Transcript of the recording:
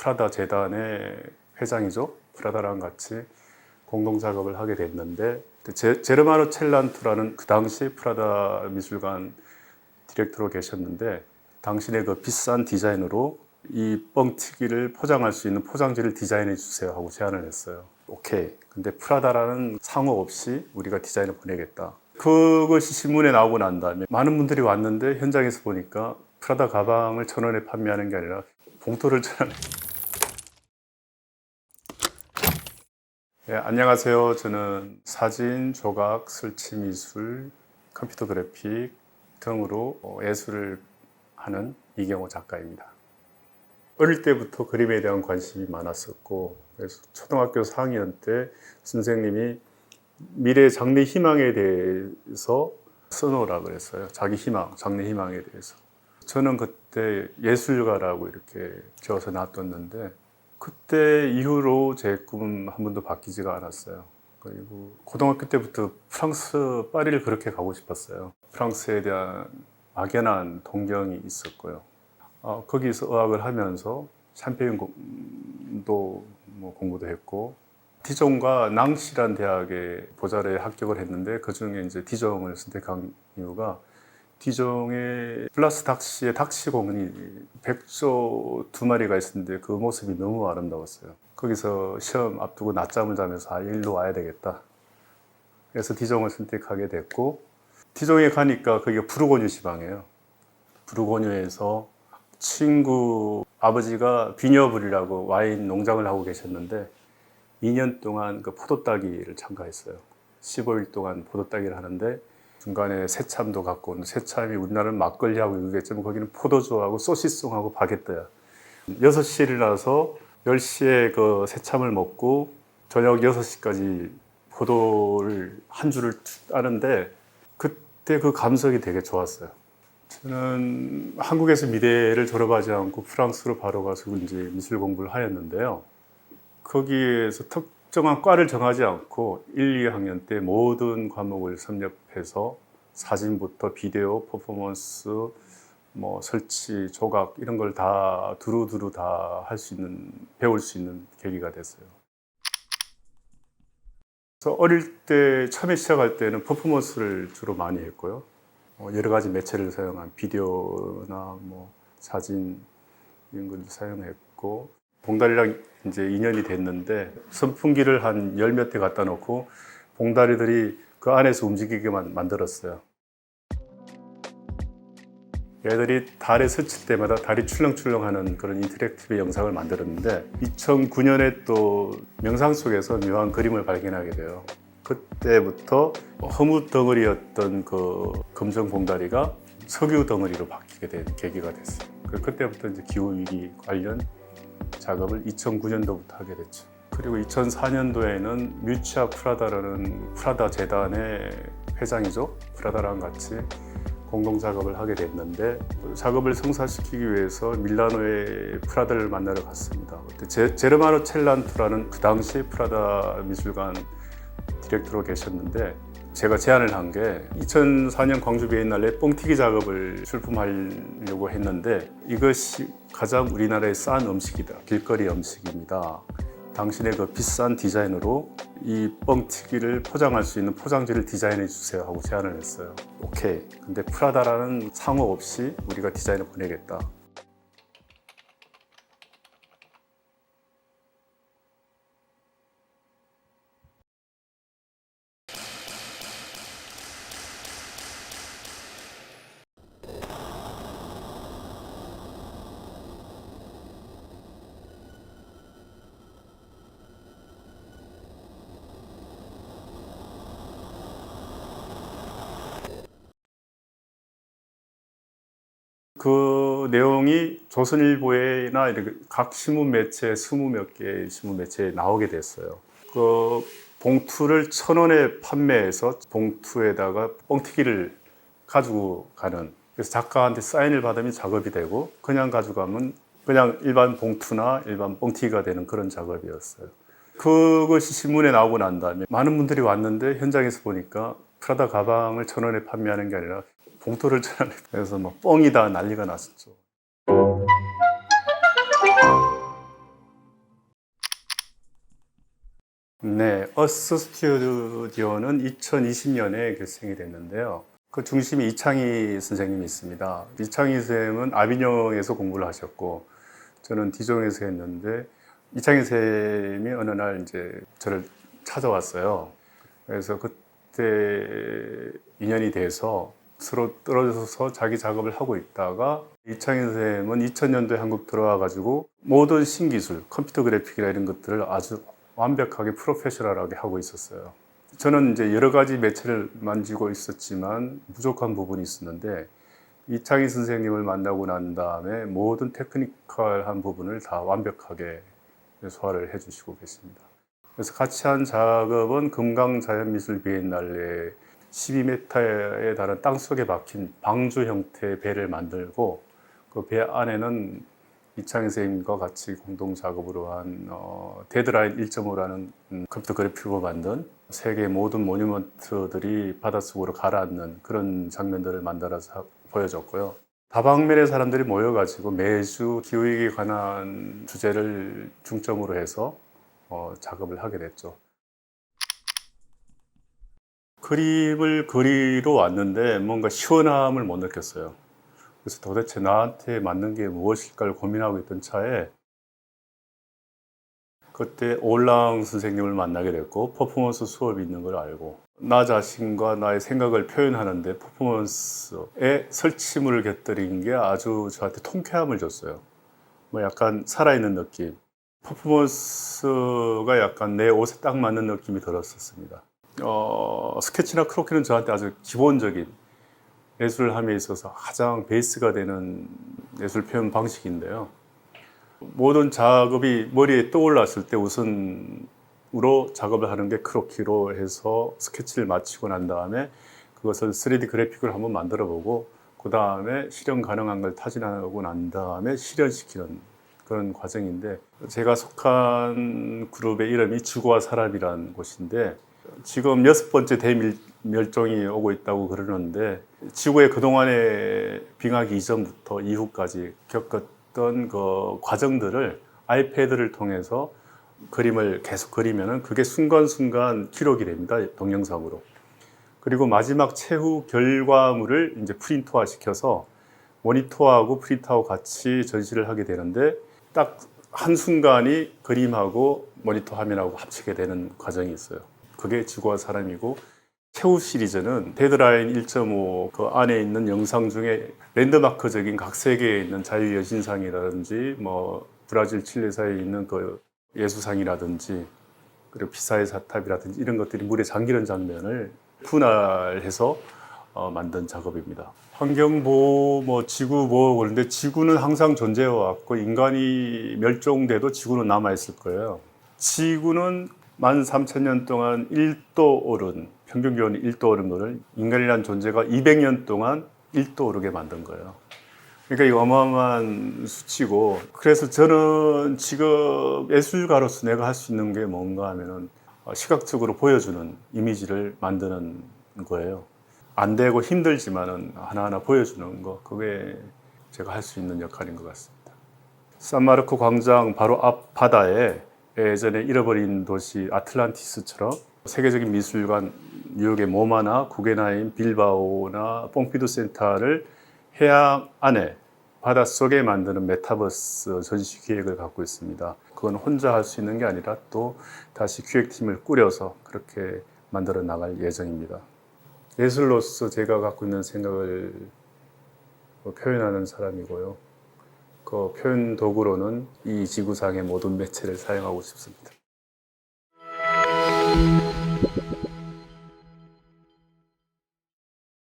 프라다 재단의 회장이죠. 프라다랑 같이 공동 작업을 하게 됐는데, 제르마노 첼란투라는 그 당시 프라다 미술관 디렉터로 계셨는데, 당신의 그 비싼 디자인으로 이 뻥튀기를 포장할 수 있는 포장지를 디자인해 주세요 하고 제안을 했어요. 오케이. 근데 프라다라는 상호 없이 우리가 디자인을 보내겠다. 그것이 신문에 나오고 난 다음에 많은 분들이 왔는데, 현장에서 보니까 프라다 가방을 1,000원에 판매하는 게 아니라 봉투를 1,000원에. 네, 안녕하세요. 저는 사진, 조각, 설치 미술, 컴퓨터 그래픽 등으로 예술을 하는 이경호 작가입니다. 어릴 때부터 그림에 대한 관심이 많았었고, 그래서 초등학교 4학년 때 선생님이 미래 장래 희망에 대해서 써놓으라 그랬어요. 자기 희망, 장래 희망에 대해서. 저는 그때 예술가라고 이렇게 적어서 놔뒀는데, 그때 이후로 제 꿈은 한 번도 바뀌지가 않았어요. 그리고 고등학교 때부터 프랑스 파리를 그렇게 가고 싶었어요. 프랑스에 대한 막연한 동경이 있었고요. 거기서 어학을 하면서 샴페인도 공부도 했고, 디종과 낭시란 대학에 보자료에 합격을 했는데, 그 중에 이제 디종을 선택한 이유가, 디종의 플라스 닥시의 닥시 공원이 백조 2마리가 있었는데 그 모습이 너무 아름다웠어요. 거기서 시험 앞두고 낮잠을 자면서 일로 와야 되겠다. 그래서 디종을 선택하게 됐고, 디종에 가니까 거기가 부르고뉴 지방이에요. 부르고뉴에서 친구 아버지가 비녀불이라고 와인 농장을 하고 계셨는데, 2년 동안 그 포도 따기를 참가했어요. 15일 동안 포도 따기를 하는데, 중간에 새참도 갖고 오는, 새참이 우리나라는 막걸리하고 이러겠지만 거기는 포도주하고 소시송하고 바게트야. 6시에 일어나서 10시에 그 새참을 먹고 저녁 6시까지 포도를 한 줄을 따는데, 그때 그 감성이 되게 좋았어요. 저는 한국에서 미대를 졸업하지 않고 프랑스로 바로 가서 이제 미술 공부를 하였는데요. 거기에서 특정한 과를 정하지 않고 1, 2학년 때 모든 과목을 섭렵해서 사진부터 비디오, 퍼포먼스, 설치, 조각 이런 걸 다 두루두루 다 할 수 있는, 배울 수 있는 계기가 됐어요. 그래서 어릴 때 처음에 시작할 때는 퍼포먼스를 주로 많이 했고요. 여러 가지 매체를 사용한 비디오나 사진 이런 걸 사용했고, 봉다리랑 이제 인연이 됐는데, 선풍기를 한 10몇 대 갖다 놓고 봉다리들이 그 안에서 움직이게만 만들었어요. 얘들이 달에 스칠 때마다 달이 출렁출렁하는 그런 인터랙티브 영상을 만들었는데, 2009년에 또 명상 속에서 묘한 그림을 발견하게 돼요. 그때부터 허무 덩어리였던 그 검정 봉다리가 석유 덩어리로 바뀌게 된 계기가 됐어요. 그때부터 이제 기후위기 관련 작업을 2009년도부터 하게 됐죠. 그리고 2004년도에는 뮤치아 프라다라는 프라다 재단의 회장이죠. 프라다랑 같이 공동 작업을 하게 됐는데, 작업을 성사시키기 위해서 밀라노의 프라다를 만나러 갔습니다. 그때 제르마노 첼란투라는 그 당시 프라다 미술관 디렉터로 계셨는데, 제가 제안을 한 게 2004년 광주 비엔날레 뻥튀기 작업을 출품하려고 했는데, 이것이 가장 우리나라에 싼 음식이다. 길거리 음식입니다. 당신의 그 비싼 디자인으로 이 뻥튀기를 포장할 수 있는 포장지를 디자인해 주세요 하고 제안을 했어요. 오케이. 근데 프라다라는 상호 없이 우리가 디자인을 보내겠다. 그 내용이 조선일보나 이렇게 각 신문 매체 20몇 개 신문 매체에 나오게 됐어요. 그 봉투를 1,000원에 판매해서 봉투에다가 뻥튀기를 가지고 가는, 그래서 작가한테 사인을 받으면 작업이 되고, 그냥 가져가면 그냥 일반 봉투나 일반 뻥튀기가 되는 그런 작업이었어요. 그것이 신문에 나오고 난 다음에 많은 분들이 왔는데, 현장에서 보니까 프라다 가방을 1,000원에 판매하는 게 아니라 봉투를 1,000원에, 그래서 뻥이다 난리가 났었죠. 네, 어스 스튜디오는 2020년에 결성이 됐는데요. 그 중심에 이창희 선생님이 있습니다. 이창희 선생님은 아비뇽에서 공부를 하셨고, 저는 디종에서 했는데, 이창희 선생님이 어느 날 이제 저를 찾아왔어요. 그래서 그때 인연이 돼서 서로 떨어져서 자기 작업을 하고 있다가 이창희 선생님은 2000년도에 한국 들어와가지고 모든 신기술, 컴퓨터 그래픽이나 이런 것들을 아주 완벽하게 프로페셔널하게 하고 있었어요. 저는 이제 여러 가지 매체를 만지고 있었지만 부족한 부분이 있었는데 이창희 선생님을 만나고 난 다음에 모든 테크니컬한 부분을 다 완벽하게 소화를 해주시고 계십니다. 그래서 같이 한 작업은 금강자연미술 비엔날레 12m에 달한 땅속에 박힌 방주 형태의 배를 만들고 그 배 안에는 이창희 선생님과 같이 공동 작업으로 한 데드라인 1.5라는 컴퓨터 그래픽으로 만든 세계 모든 모뉴먼트들이 바닷속으로 가라앉는 그런 장면들을 만들어서 보여줬고요. 다방면의 사람들이 모여가지고 매주 기후위기에 관한 주제를 중점으로 해서 작업을 하게 됐죠. 그림을 그리러 왔는데 뭔가 시원함을 못 느꼈어요. 그래서 도대체 나한테 맞는 게 무엇일까를 고민하고 있던 차에 그때 올랑 선생님을 만나게 됐고 퍼포먼스 수업이 있는 걸 알고 나 자신과 나의 생각을 표현하는데 퍼포먼스에 설치물을 곁들인 게 아주 저한테 통쾌함을 줬어요. 뭐 약간 살아있는 느낌. 퍼포먼스가 약간 내 옷에 딱 맞는 느낌이 들었었습니다. 스케치나 크로키는 저한테 아주 기본적인 예술함에 있어서 가장 베이스가 되는 예술 표현 방식인데요. 모든 작업이 머리에 떠올랐을 때 우선으로 작업을 하는 게 크로키로 해서 스케치를 마치고 난 다음에 그것을 3D 그래픽을 한번 만들어 보고 그 다음에 실현 가능한 걸 타진하고 난 다음에 실현시키는 그런 과정인데 제가 속한 그룹의 이름이 지구와 사람이라는 곳인데 지금 6번째 대멸종이 오고 있다고 그러는데 지구의 그동안의 빙하기 이전부터 이후까지 겪었던 그 과정들을 아이패드를 통해서 그림을 계속 그리면은 그게 순간순간 기록이 됩니다. 동영상으로. 그리고 마지막 최후 결과물을 이제 프린트화 시켜서 모니터하고 프린트하고 같이 전시를 하게 되는데 딱 한순간이 그림하고 모니터 화면하고 합치게 되는 과정이 있어요. 그게 지구와 사람이고 최후 시리즈는 데드라인 1.5 그 안에 있는 영상 중에 랜드마크적인 각 세계에 있는 자유여신상이라든지 뭐 브라질 칠레 사이에 있는 그 예수상이라든지 그리고 피사의 사탑이라든지 이런 것들이 물에 잠기는 장면을 분할해서 만든 작업입니다. 환경보호, 뭐 지구보호 그런데 지구는 항상 존재해 왔고 인간이 멸종돼도 지구는 남아있을 거예요. 지구는 13,000년 동안 1도 오른 평균 기온이 1도 오른 거를 인간이라는 존재가 200년 동안 1도 오르게 만든 거예요. 그러니까 이거 어마어마한 수치고 그래서 저는 지금 예술가로서 내가 할 수 있는 게 뭔가 하면은 시각적으로 보여주는 이미지를 만드는 거예요. 안 되고 힘들지만은 하나하나 보여주는 거 그게 제가 할 수 있는 역할인 것 같습니다. 산마르코 광장 바로 앞 바다에 예전에 잃어버린 도시 아틀란티스처럼 세계적인 미술관 뉴욕의 모마나 구겐하임, 빌바오나 뽕피두 센터를 해양 안에 바닷속에 만드는 메타버스 전시 기획을 갖고 있습니다. 그건 혼자 할 수 있는 게 아니라 또 다시 기획팀을 꾸려서 그렇게 만들어 나갈 예정입니다. 예술로서 제가 갖고 있는 생각을 표현하는 사람이고요. 그 표현 도구로는 이 지구상의 모든 매체를 사용하고 싶습니다.